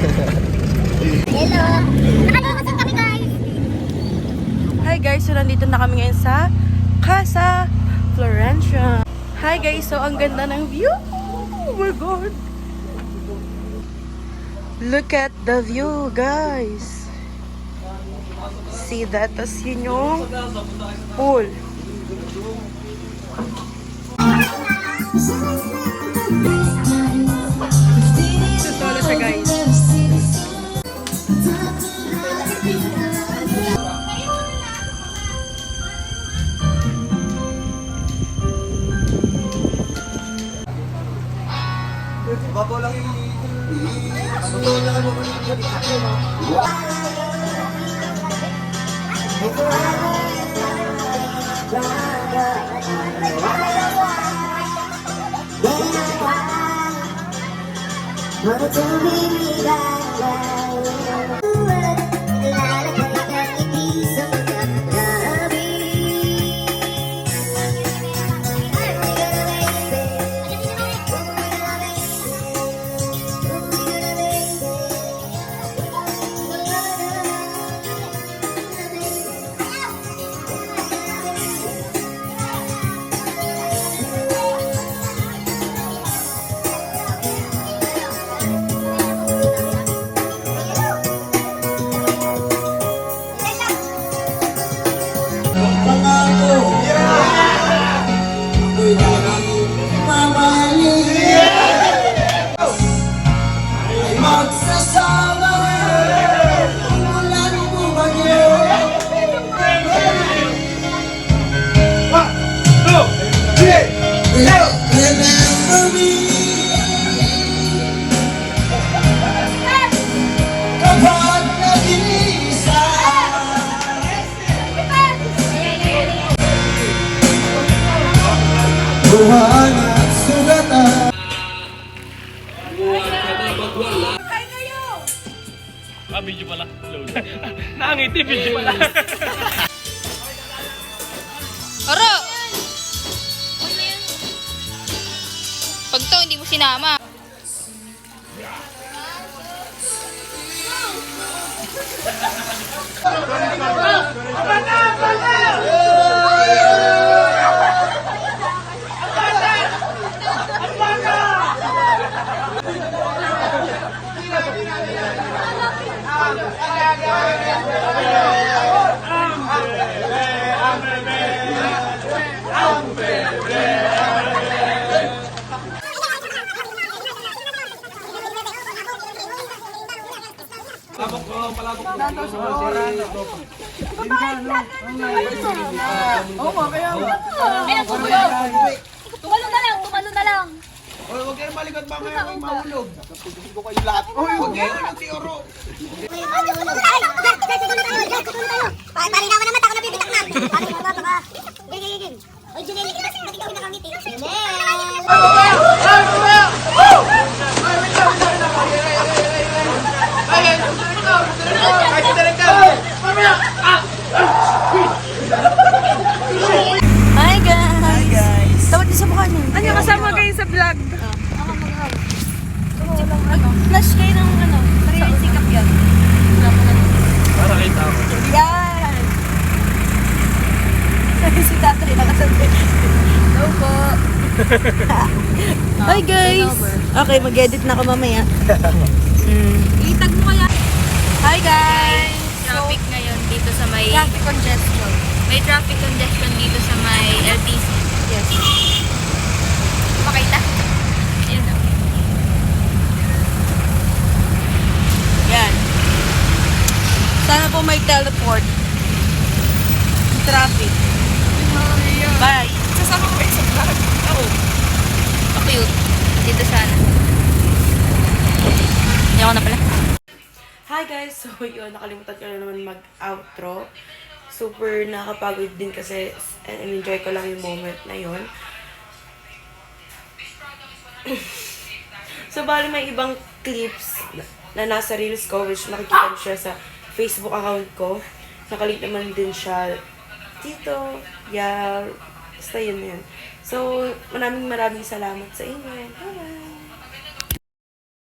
Hello! Nakalimutan kami guys! Hi guys, so nandito na kami ngayon sa Casa Florentia. Hi guys, so ang ganda ng view. Oh my god. Look at the view guys. See that? Tas yun yung pool. Ito na siya guys. Babaw lang yung totoo na ano ko Video pala. Load. Nakangiti, video pala. Aro! Pag to, hindi mo sinama. Tumalo na lang! Oy, huwag kayo malikot ba kayo may mahulog? Sasabihin ko kayo lahat. Oy, huwag kayo malikot si Oro. Palinawan naman, ako nabibitak na! Paano mo ba baka? Gigigigig! Oy, Junel, bakit ikaw nakangiti? Hi guys! Tawad niyo sa mukha niyo. Ano kasama kayo sa vlog? Ako mag-hug. Flash kayo ng ano, sariling sikap yan. Para kita ako. Yan! Si tatay nakasabi. Hello po! Hi guys! Okay, mag-edit na ako mamaya. Itag mo kaya. Hi guys! Traffic ngayon dito sa may... Traffic congestion. May traffic congestion dito sa may LTC. Yes. Makita? Ayun na. Yan. Sana po may teleport. Traffic. Bye. Sasama ko kayo sa vlog. Oo. Cute. Dito sana. Hindi ako na pala. Hi guys! So yun, nakalimutan ko na naman mag-outro. Super nakakapagod din kasi enjoy ko lang yung moment na yun. So bali may ibang clips na nasa reels ko which makikita nyo siya sa Facebook account ko. Nakalink naman din siya dito. Yeah, basta yun na yun. So maraming salamat sa inyo. Bye-bye!